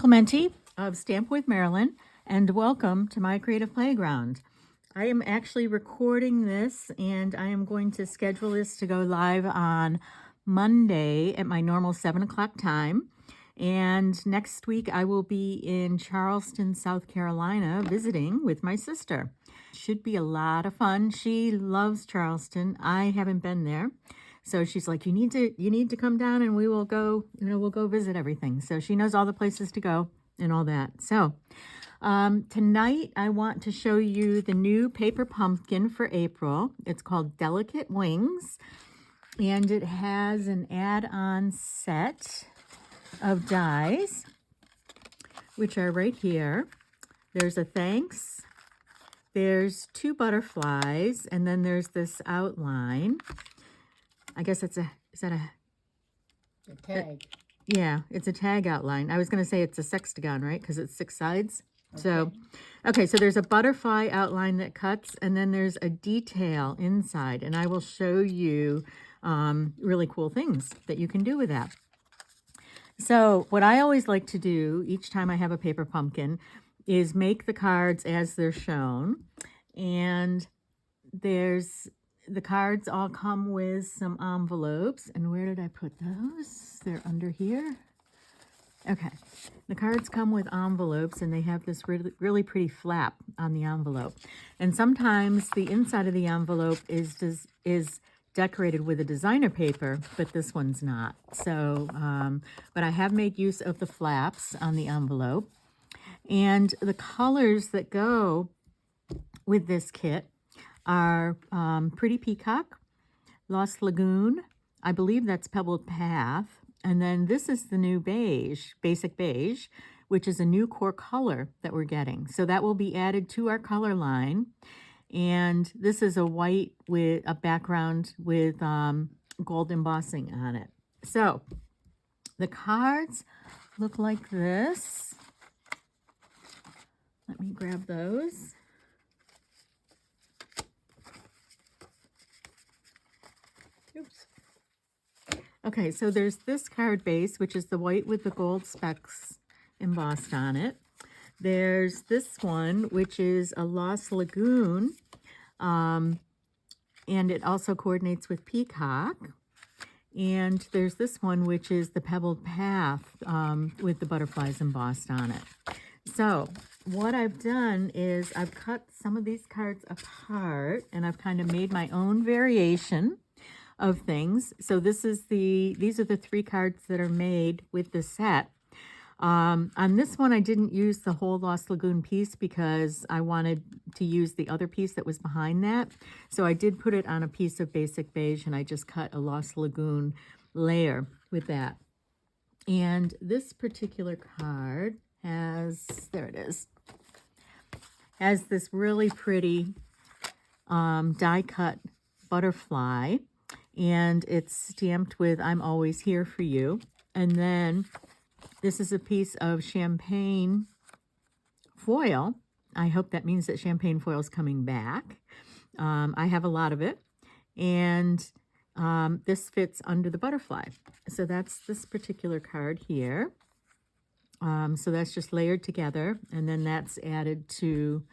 Clementi of Stamp with Marilyn, and welcome to my creative playground. I am actually recording this, and I am going to schedule this to go live on Monday at my normal 7 o'clock time. And next week I will be in Charleston, South Carolina, visiting with my sister. Should be a lot of fun. She loves Charleston. I haven't been there. So she's like, you need to come down and we will go, we'll go visit everything. So she knows all the places to go and all that. So tonight I want to show you the new paper pumpkin for April. It's called Delicate Wings, and it has an add-on set of dies, which are right here. There's a thanks, there's 2 butterflies, and then there's this outline. I guess it's a tag. Yeah, it's a tag outline. I was going to say it's a sextagon, right? Because it's 6 sides. Okay. So there's a butterfly outline that cuts, and then there's a detail inside, and I will show you really cool things that you can do with that. So what I always like to do each time I have a paper pumpkin is make the cards as they're shown, and the cards all come with some envelopes. And where did I put those? They're under here. Okay. The cards come with envelopes, and they have this really pretty flap on the envelope. And sometimes the inside of the envelope is decorated with a designer paper, but this one's not. So, but I have made use of the flaps on the envelope. And the colors that go with this kit are Pretty Peacock, Lost Lagoon, I believe that's Pebbled Path, and then this is the new beige, Basic Beige, which is a new core color that we're getting. So that will be added to our color line, and this is a white with a background with gold embossing on it. So the cards look like this. Let me grab those. Oops. Okay, so there's this card base, which is the white with the gold specks embossed on it. There's this one, which is a Lost Lagoon, and it also coordinates with Peacock. And there's this one, which is the Pebbled Path with the butterflies embossed on it. So what I've done is I've cut some of these cards apart, and I've kind of made my own variation of things. So these are the 3 cards that are made with the set. On this one, I didn't use the whole Lost Lagoon piece because I wanted to use the other piece that was behind that. So I did put it on a piece of Basic Beige, and I just cut a Lost Lagoon layer with that. And this particular card has, there it is, has this really pretty die cut butterfly, and it's stamped with I'm always here for you. And then this is a piece of champagne foil. I hope that means that champagne foil is coming back. I have a lot of it, and this fits under the butterfly. So that's this particular card here. So that's just layered together, and then that's added to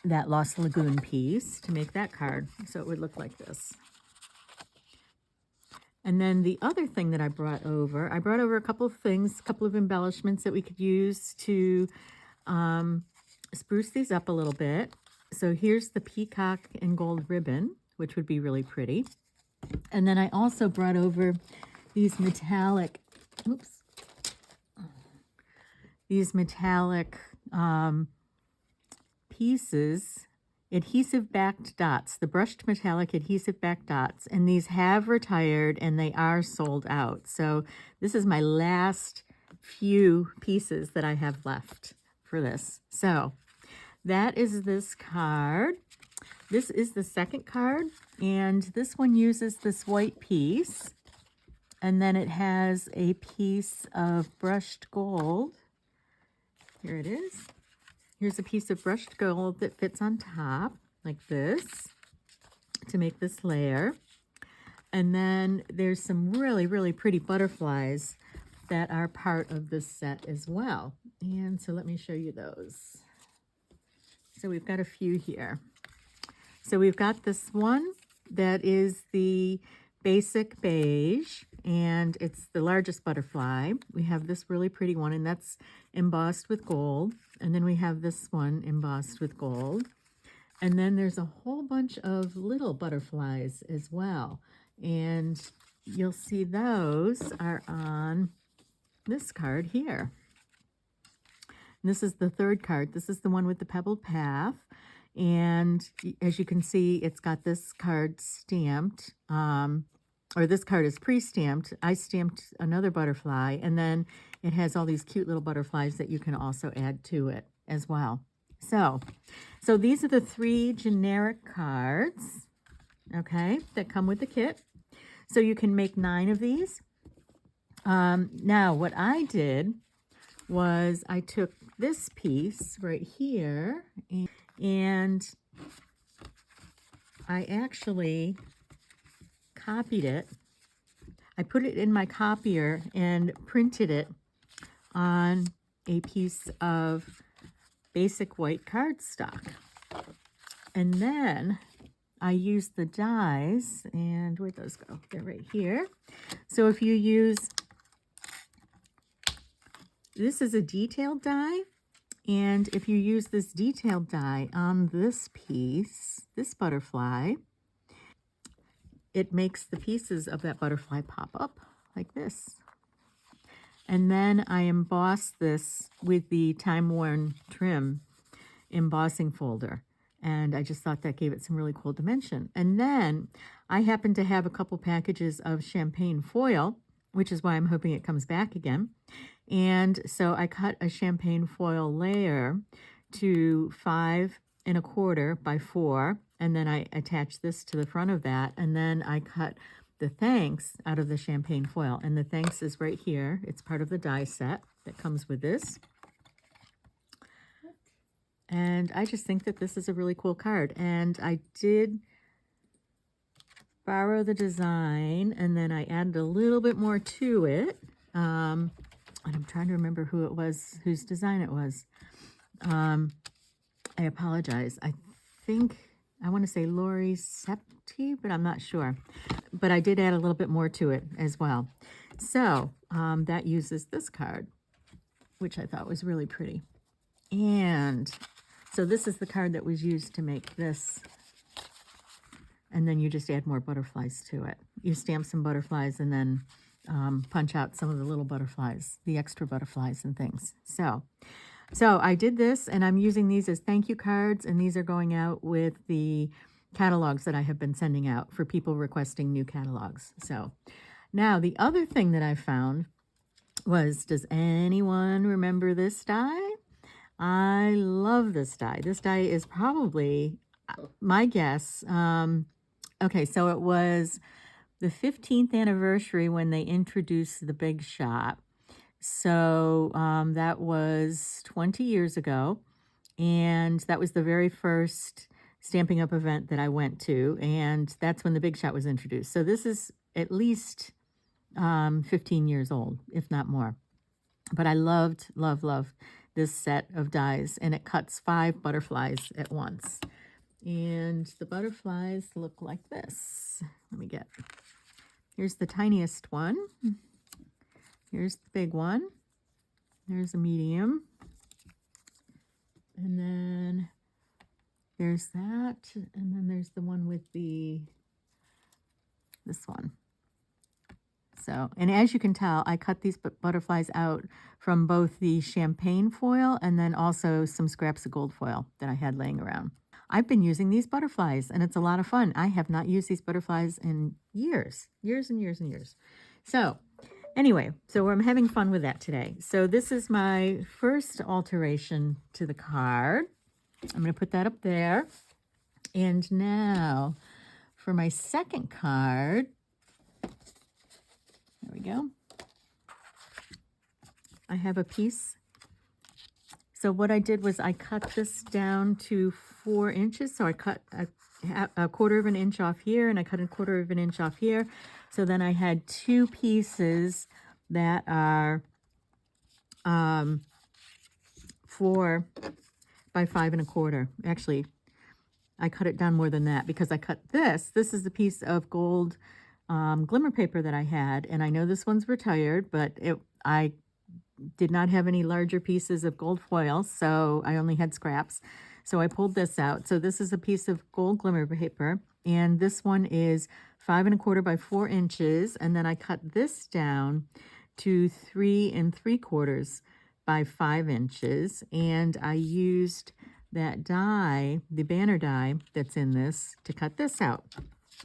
that Lost Lagoon piece to make that card. So it would look like this. And then the other thing that I brought over a couple of things, a couple of embellishments that we could use to spruce these up a little bit. So here's the peacock and gold ribbon, which would be really pretty. And then I also brought over these metallic, pieces, adhesive backed dots, the brushed metallic adhesive backed dots, and these have retired and they are sold out. So this is my last few pieces that I have left for this. So that is this card. This is the second card, and this one uses this white piece, and then it has a piece of brushed gold. Here it is. Here's a piece of brushed gold that fits on top like this to make this layer. And then there's some really, really pretty butterflies that are part of this set as well. And so let me show you those. So we've got a few here. So we've got this one that is the basic beige, and it's the largest butterfly. We have this really pretty one, and that's embossed with gold. And then we have this one embossed with gold. And then there's a whole bunch of little butterflies as well. And you'll see those are on this card here. And this is the third card. This is the one with the pebbled path. And as you can see, it's got this card stamped, or this card is pre-stamped. I stamped another butterfly, and then it has all these cute little butterflies that you can also add to it as well. So these are the 3 generic cards, okay, that come with the kit. So you can make 9 of these. Now, what I did was I took this piece right here, and I actually copied it. I put it in my copier and printed it on a piece of basic white cardstock. And then I used the dies, and where'd those go? They're right here. So if you use, this is a detailed die, and if you use this detailed die on this piece, this butterfly, it makes the pieces of that butterfly pop up like this. And then I emboss this with the time-worn trim embossing folder. And I just thought that gave it some really cool dimension. And then I happen to have a couple packages of champagne foil, which is why I'm hoping it comes back again. And so I cut a champagne foil layer to 5 1/4 by 4, and then I attach this to the front of that, and then I cut the thanks out of the champagne foil. And the thanks is right here. It's part of the die set that comes with this. And I just think that this is a really cool card. And I did borrow the design, and then I added a little bit more to it. And I'm trying to remember who it was, whose design it was. I apologize. I think, I want to say Lori Septi, but I'm not sure. But I did add a little bit more to it as well. So that uses this card, which I thought was really pretty. And so this is the card that was used to make this. And then you just add more butterflies to it. You stamp some butterflies and then punch out some of the little butterflies, the extra butterflies and things. So I did this, and I'm using these as thank you cards, and these are going out with the catalogs that I have been sending out for people requesting new catalogs. So now the other thing that I found was, does anyone remember this die? I love this die. This die is probably my guess. Okay, so it was the 15th anniversary when they introduced the Big Shot. So that was 20 years ago, and that was the very first Stampin' Up! Event that I went to, and that's when the Big Shot was introduced. So this is at least 15 years old, if not more. But I loved this set of dies, and it cuts 5 butterflies at once. And the butterflies look like this. Here's the tiniest one. Here's the big one. There's a medium. And then there's that. And then there's the one with this one. So, and as you can tell, I cut these butterflies out from both the champagne foil and then also some scraps of gold foil that I had laying around. I've been using these butterflies, and it's a lot of fun. I have not used these butterflies in years and years. So anyway, so I'm having fun with that today. So this is my first alteration to the card. I'm going to put that up there. And now for my second card, there we go. I have a piece. So what I did was I cut this down to 4 inches. So I cut a 1/4 of an inch off here, and I cut a 1/4 of an inch off here. So then I had 2 pieces that are 4 by 5 1/4. Actually, I cut it down more than that because I cut this. This is a piece of gold glimmer paper that I had, and I know this one's retired, but I did not have any larger pieces of gold foil, so I only had scraps. So I pulled this out. So this is a piece of gold glimmer paper, and this one is 5 1/4 by 4 inches, and then I cut this down to 3 3/4 by 5 inches, and I used that die, the banner die that's in this, to cut this out.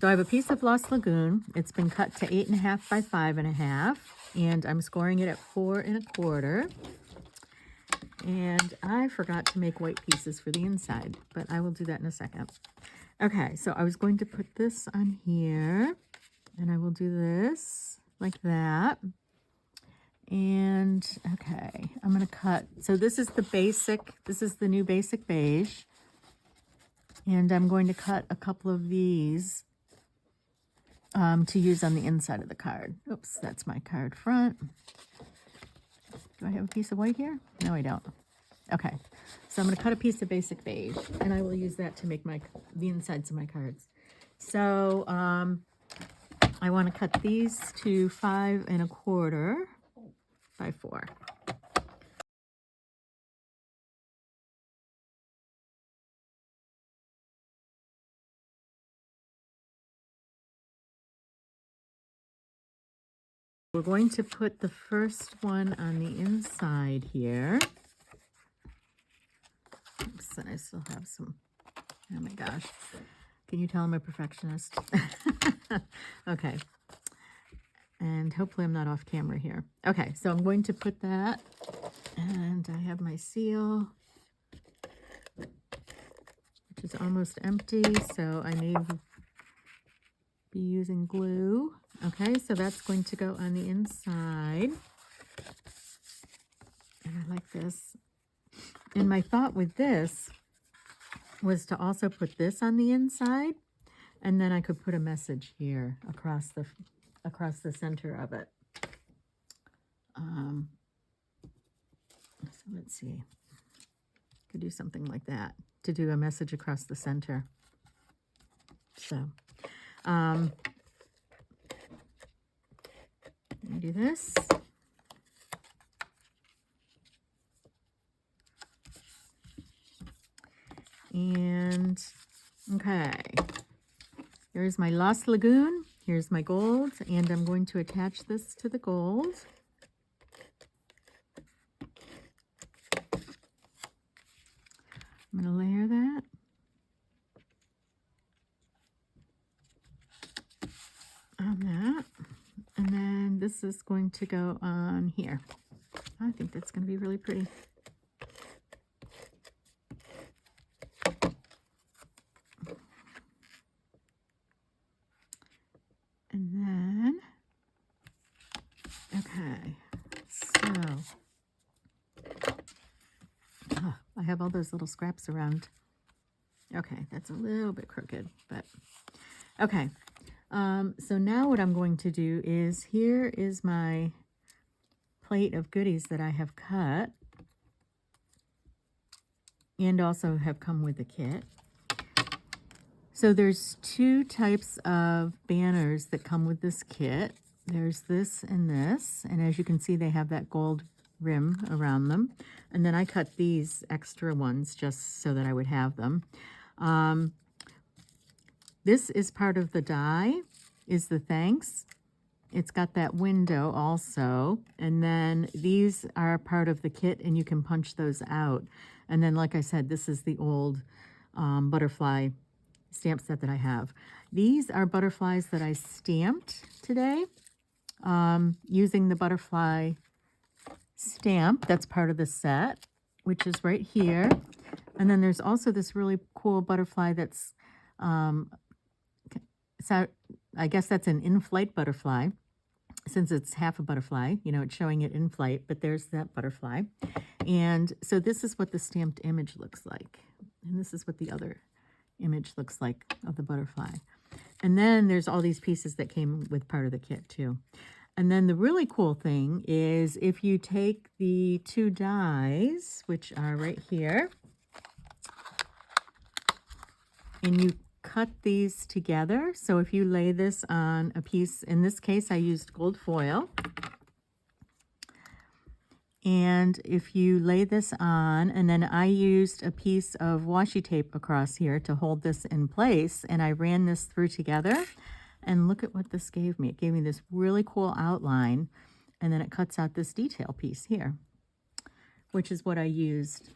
So I have a piece of Lost Lagoon. It's been cut to 8 1/2 by 5 1/2, and I'm scoring it at 4 1/4. And I forgot to make white pieces for the inside, but I will do that in a second. Okay, so I was going to put this on here, and I will do this like that. And okay, I'm going to cut. So this is the new basic beige. And I'm going to cut a couple of these to use on the inside of the card. Oops, that's my card front. Do I have a piece of white here? No, I don't. Okay, so I'm going to cut a piece of basic beige, and I will use that to make the insides of my cards. So I want to cut these to 5 1/4 by 4. We're going to put the first one on the inside here. Oops, and I still have some. Oh my gosh. Can you tell I'm a perfectionist? Okay. And hopefully I'm not off camera here. Okay, so I'm going to put that, and I have my seal, which is almost empty, so I may be using glue. Okay, so that's going to go on the inside. And I like this. And my thought with this was to also put this on the inside, and then I could put a message here across the center of it. So let's see. Could do something like that to do a message across the center. So I do this. And okay, here's my Lost Lagoon. Here's my gold, and I'm going to attach this to the gold. I'm going to layer that. On that. And then this is going to go on here. I think that's going to be really pretty. And then, okay, so I have all those little scraps around. Okay, that's a little bit crooked, but okay. So now what I'm going to do is, here is my plate of goodies that I have cut and also have come with the kit. So there's 2 types of banners that come with this kit. There's this, and as you can see, they have that gold rim around them. And then I cut these extra ones just so that I would have them. This is part of the die, is the thanks. It's got that window also. And then these are part of the kit, and you can punch those out. And then, like I said, this is the old butterfly stamp set that I have. These are butterflies that I stamped today using the butterfly stamp that's part of the set, which is right here. And then there's also this really cool butterfly that's, so I guess that's an in-flight butterfly, since it's half a butterfly, you know, it's showing it in flight, but there's that butterfly. And so this is what the stamped image looks like. And this is what the other image looks like of the butterfly. And then there's all these pieces that came with part of the kit too. And then the really cool thing is if you take the two dies, which are right here, and you cut these together. So if you lay this on a piece, in this case I used gold foil. And if you lay this on, and then I used a piece of washi tape across here to hold this in place, and I ran this through together, and look at what this gave me. It gave me this really cool outline, and then it cuts out this detail piece here, which is what I used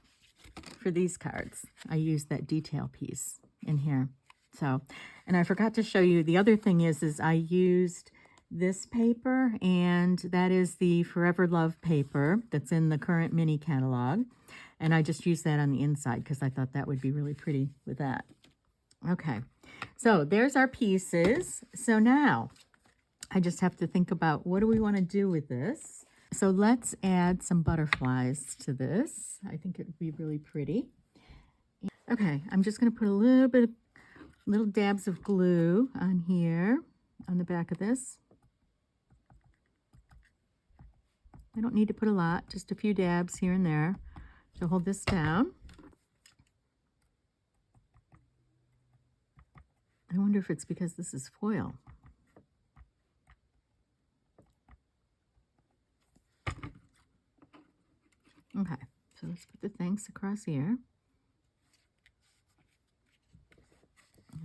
for these cards. I used that detail piece in here. So, and I forgot to show you, the other thing is I used this paper, and that is the Forever Love paper that's in the current mini catalog. And I just used that on the inside because I thought that would be really pretty with that. Okay, so there's our pieces. So now I just have to think about what do we want to do with this. So let's add some butterflies to this. I think it would be really pretty. Okay, I'm just going to put a little dabs of glue on here, on the back of this. I don't need to put a lot, just a few dabs here and there to hold this down. I wonder if it's because this is foil. Okay, so let's put the thanks across here.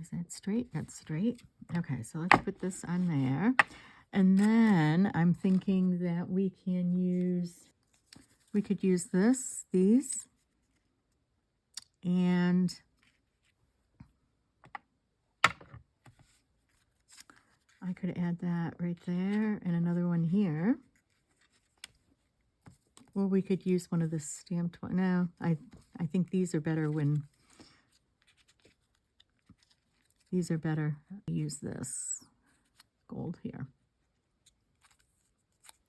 Is that straight? That's straight. Okay, so let's put this on there. And then I'm thinking that we could use these, and I could add that right there and another one here. Or we could use one of the stamped one. No, I think these are better when, these are better. Use this gold here.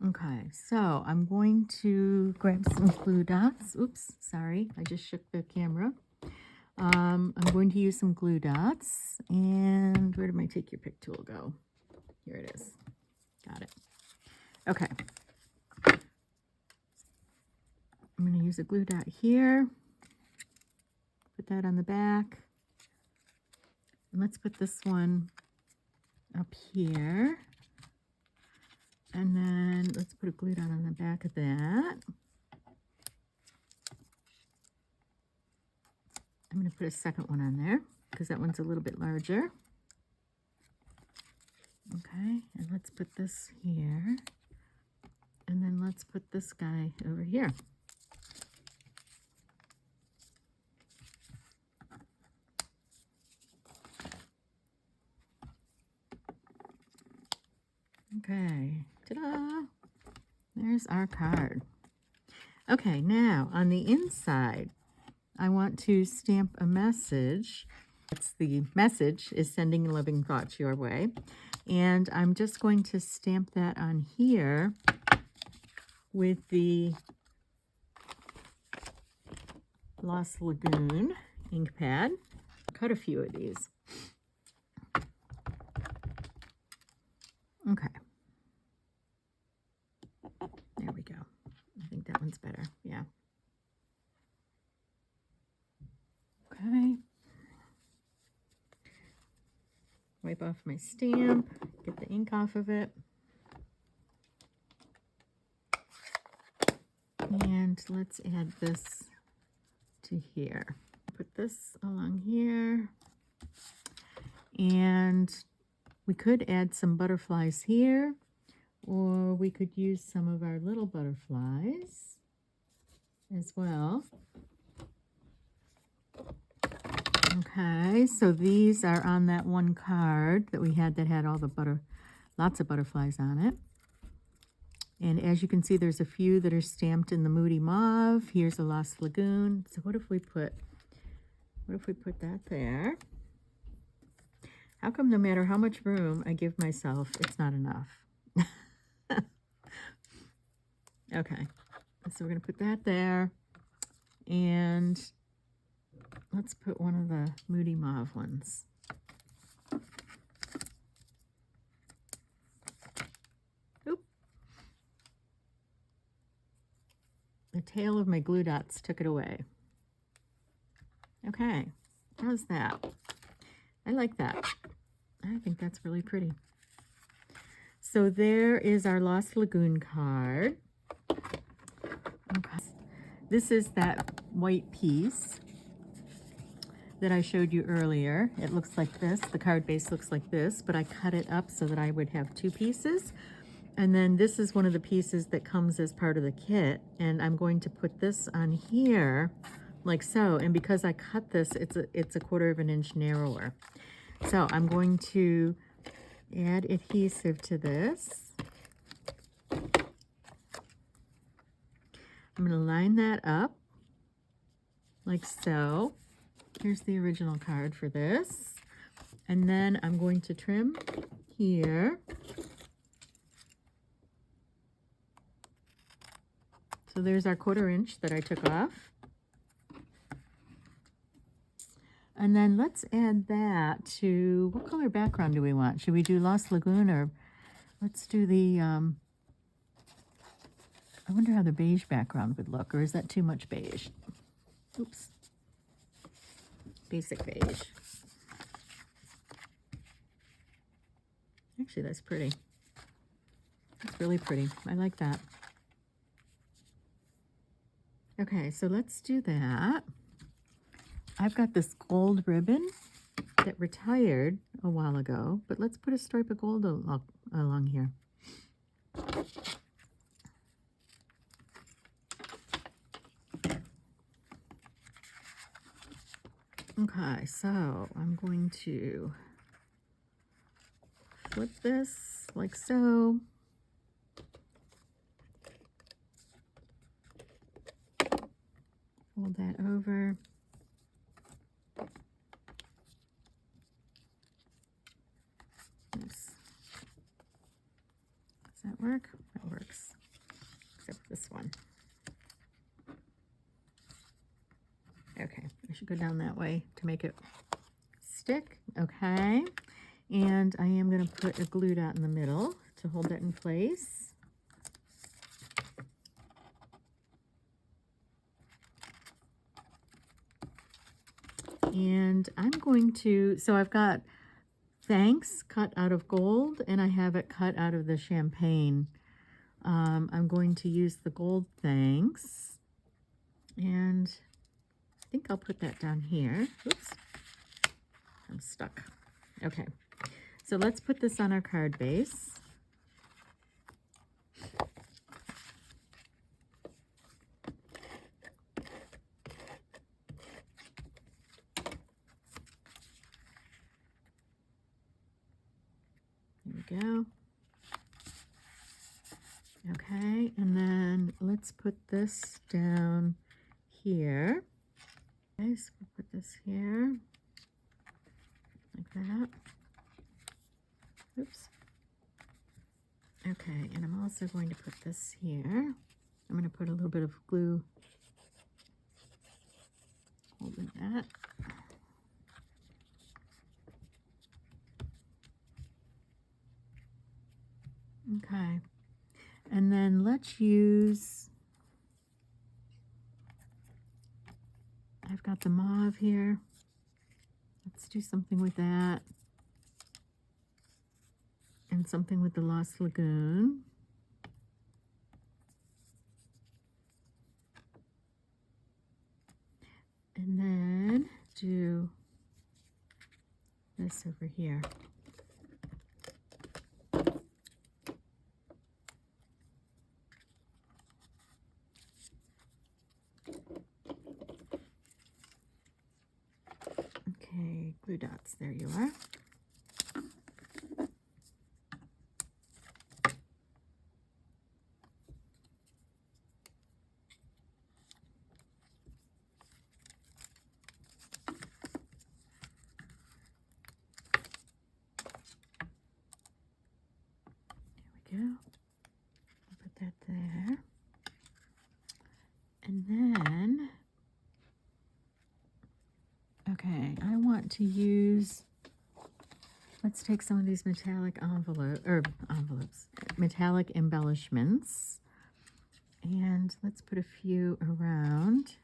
Okay, so I'm going to grab some glue dots. Oops, sorry, I just shook the camera. I'm going to use some glue dots. And where did my Take Your Pick tool go? Here it is. Got it. Okay. I'm going to use a glue dot here. Put that on the back. And let's put this one up here. And then let's put a glue dot on the back of that. I'm going to put a second one on there because that one's a little bit larger. Okay, and let's put this here. And then let's put this guy over here. Okay, ta-da! There's our card. Okay, now on the inside, I want to stamp a message. It's the message is sending loving thoughts your way. And I'm just going to stamp that on here with the Lost Lagoon ink pad. Cut a few of these. Okay. There we go. I think that one's better. Yeah. Okay. Wipe off my stamp. Get the ink off of it. And let's add this to here. Put this along here. And we could add some butterflies here, or we could use some of our little butterflies as well. Okay, so these are on that one card that we had that had all the lots of butterflies on it. And as you can see, there's a few that are stamped in the Moody Mauve. Here's a Lost Lagoon. So what if we put that there? How come no matter how much room I give myself, it's not enough? Okay, so we're going to put that there. And let's put one of the Moody Mauve ones. Oop, tail of my glue dots took it away. Okay, how's that? I like that. I think that's really pretty. So there is our Lost Lagoon card. Okay. This is that white piece that I showed you earlier. It looks like this. The card base looks like this, but I cut it up so that I would have two pieces. And then this is one of the pieces that comes as part of the kit. And I'm going to put this on here like so. And because I cut this, it's a 1/4 of an inch narrower. So I'm going to add adhesive to this. I'm going to line that up like so. Here's the original card for this. And then I'm going to trim here. So there's our 1/4 inch that I took off. And then let's add that to, what color background do we want? Should we do Lost Lagoon, or let's do the, I wonder how the beige background would look, or is that too much beige? Oops. Basic beige. Actually, that's pretty. That's really pretty. I like that. Okay, so let's do that. I've got this gold ribbon that retired a while ago, but let's put a stripe of gold along here. Okay, so I'm going to flip this like so. Fold that over. Yes. Does that work? That works. Except this one. Okay, I should go down that way to make it stick. Okay, and I am going to put a glue dot in the middle to hold that in place. And I'm going to, so I've got thanks cut out of gold, and I have it cut out of the champagne. I'm going to use the gold thanks, and I think I'll put that down here. Oops, I'm stuck. Okay, so let's put this on our card base. There we go. Okay, and then let's put this down here. Okay, so we'll put this here, like that. Oops. Okay, and I'm also going to put this here. I'm going to put a little bit of glue holding that. Okay, and then let's use, I've got the mauve here. Let's do something with that. And something with the Lost Lagoon. And then do this over here. Okay, glue dots, there you are. There we go. I'll put that there. And then, okay, I want to use, let's take some of these metallic metallic embellishments. And let's put a few around.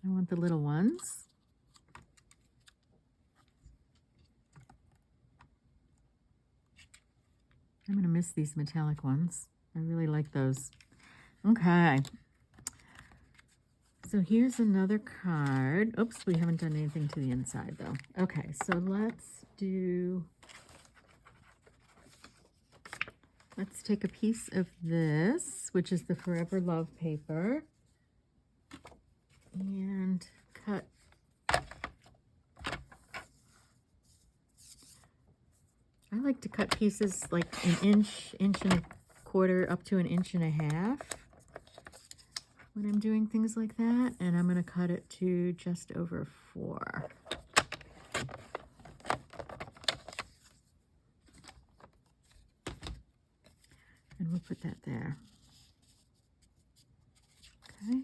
I want the little ones. I'm going to miss these metallic ones. I really like those. Okay. So here's another card. Oops, we haven't done anything to the inside though. Okay, so let's take a piece of this, which is the Forever Love paper, and cut. I like to cut pieces like an inch, inch and a quarter, up to an inch and a half when I'm doing things like that. And I'm going to cut it to just over 4. And we'll put that there. Okay.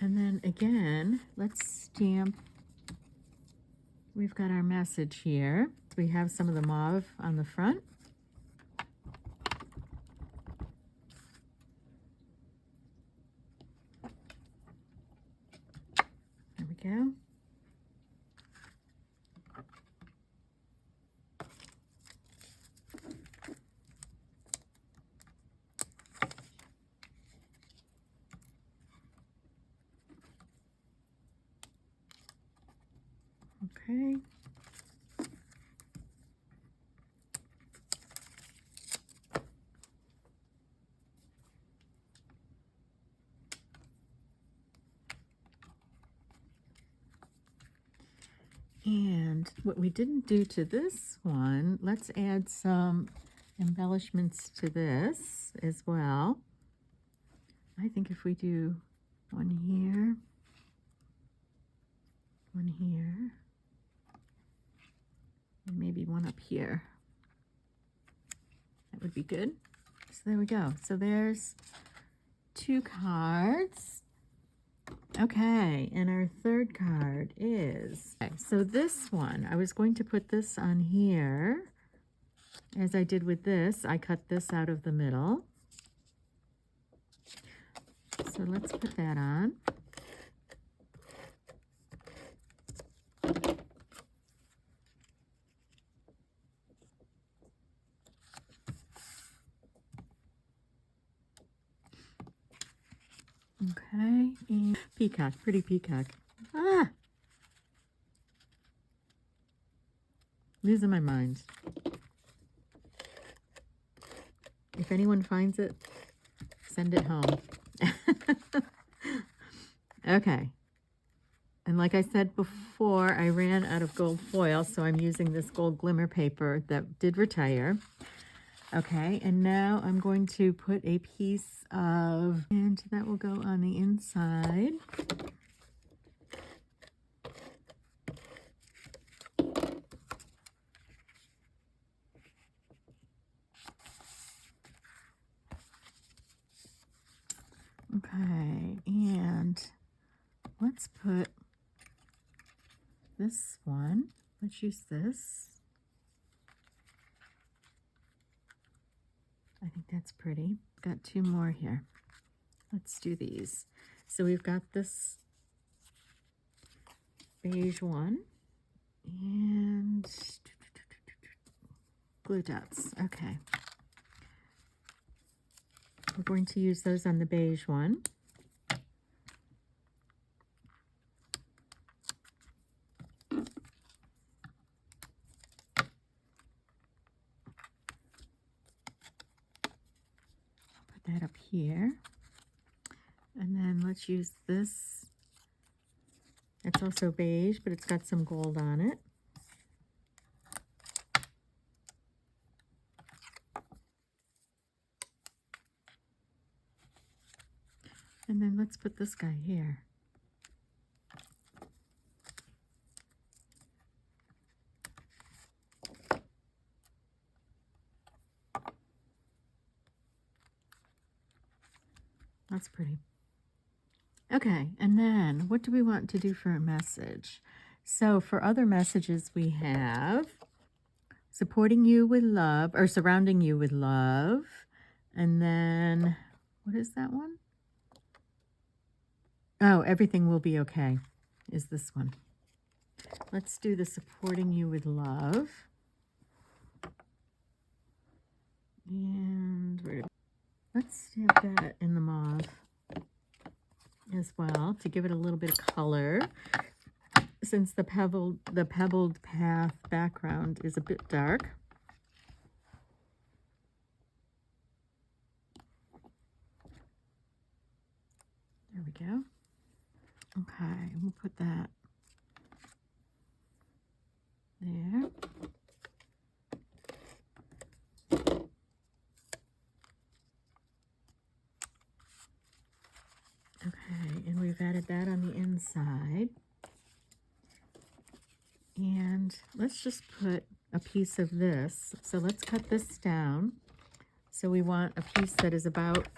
And then again, let's stamp. We've got our message here. We have some of the mauve on the front. There we go. Okay. And what we didn't do to this one, let's add some embellishments to this as well. I think if we do one here, and maybe one up here, that would be good. So there we go. So there's 2 cards. Okay, and our third card is, okay, so this one, I was going to put this on here. As I did with this, I cut this out of the middle. So let's put that on. Okay, and peacock, pretty peacock. Ah! Losing my mind. If anyone finds it, send it home. Okay. And like I said before, I ran out of gold foil, so I'm using this gold glimmer paper that did retire. Okay, and now I'm going to put a piece of, and that will go on the inside. Okay, and let's put this one, let's use this. I think that's pretty. Got 2 more here. Let's do these. So we've got this beige one and glue dots. Okay. We're going to use those on the beige one. That up here, and then let's use this. It's also beige, but it's got some gold on it. And then let's put this guy here. That's pretty. Okay, and then what do we want to do for a message? So for other messages, we have supporting you with love, or surrounding you with love. And then, what is that one? Oh, everything will be okay is this one. Let's do the supporting you with love. And let's have that in the mauve as well to give it a little bit of color, since the pebbled path background is a bit dark. There we go. Okay, we'll put that there. Okay, and we've added that on the inside. And let's just put a piece of this. So let's cut this down. So we want a piece that is about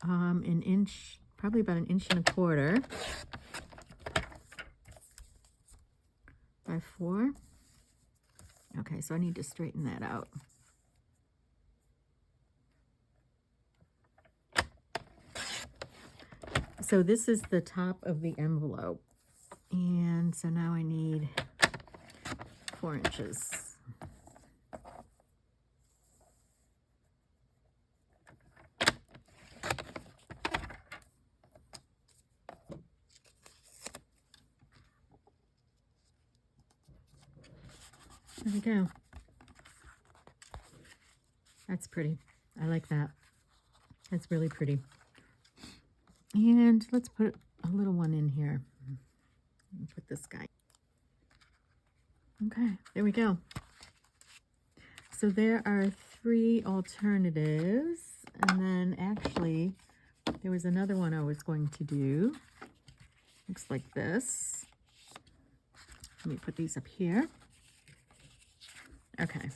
an inch, probably about 1.25 inches by 4. Okay, so I need to straighten that out. So this is the top of the envelope. And so now I need 4 inches. There we go. That's pretty. I like that. That's really pretty. And let's put a little one in here. Put this guy. Okay, there we go. So there are 3 alternatives. And then actually, there was another one I was going to do. Looks like this. Let me put these up here. Okay.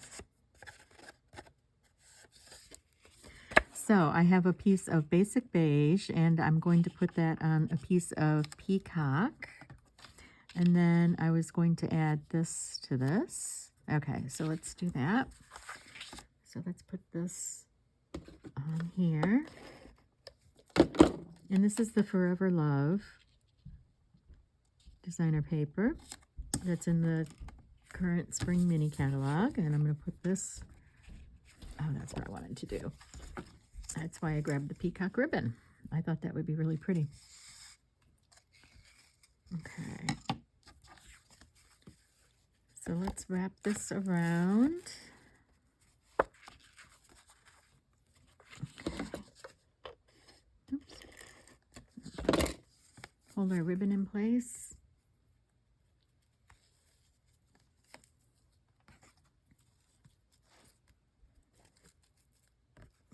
So I have a piece of basic beige, and I'm going to put that on a piece of peacock. And then I was going to add this to this. Okay, so let's do that. So let's put this on here. And this is the Forever Love designer paper that's in the current spring mini catalog. And I'm going to put this, oh, that's what I wanted to do. That's why I grabbed the peacock ribbon. I thought that would be really pretty. Okay. So let's wrap this around. Okay. Oops. Hold our ribbon in place.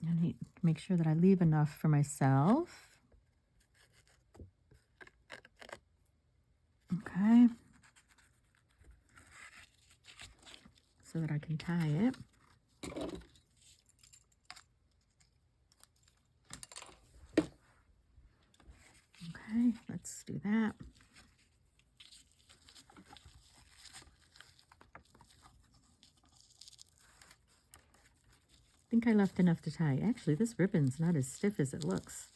I need to make sure that I leave enough for myself. Okay. So that I can tie it. Okay, let's do that. I think I left enough to tie. Actually, this ribbon's not as stiff as it looks.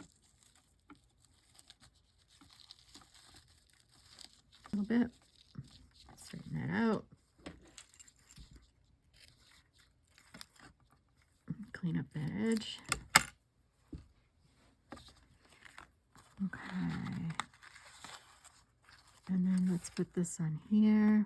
A little bit. Straighten that out. Clean up that edge. Okay. And then let's put this on here.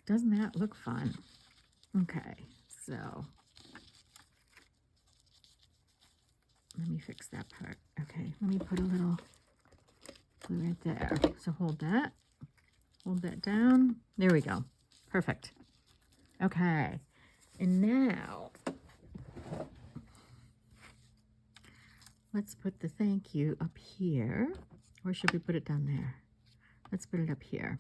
Doesn't that look fun? Okay, so let me fix that part. Okay, let me put a little glue right there. So hold that down. There we go. Perfect. Okay, and now let's put the thank you up here. Or should we put it down there? Let's put it up here.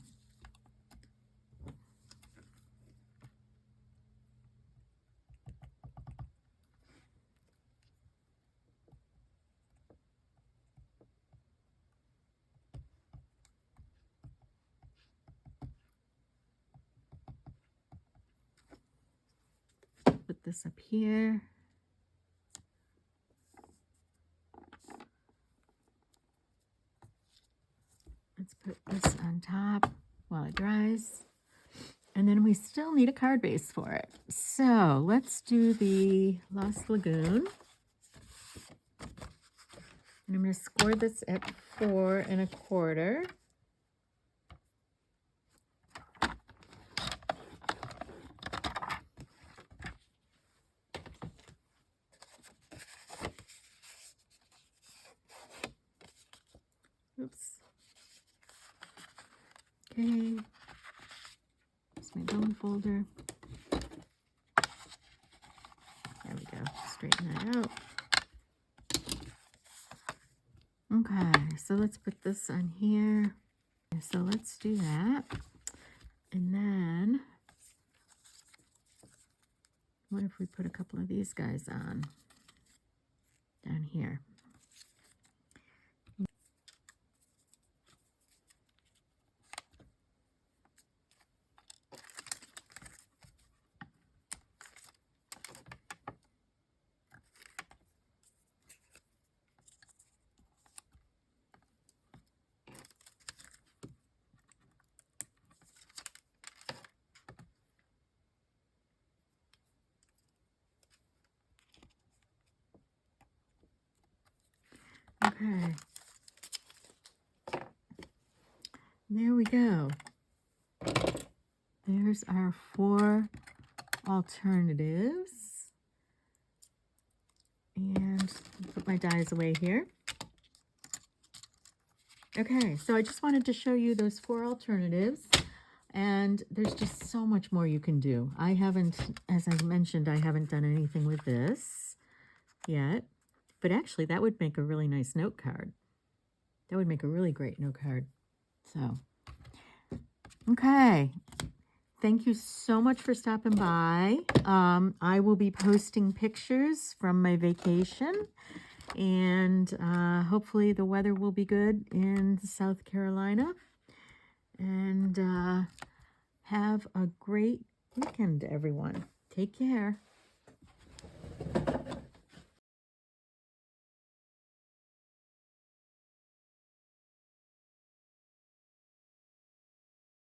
Put this up here. Let's put this on top while it dries. And then we still need a card base for it. So let's do the Lost Lagoon. And I'm going to score this at 4 1/4. Oops. Okay. Here's my bone folder. There we go. Straighten that out. Okay, so let's put this on here. So let's do that. And then, what if we put a couple of these guys on down here? Okay. There we go. There's our 4 alternatives. And put my dies away here. Okay, so I just wanted to show you those 4 alternatives. And there's just so much more you can do. I haven't, as I mentioned, I haven't done anything with this yet. But actually, that would make a really nice note card. That would make a really great note card. So, okay. Thank you so much for stopping by. I will be posting pictures from my vacation. And hopefully the weather will be good in South Carolina. And have a great weekend, everyone. Take care.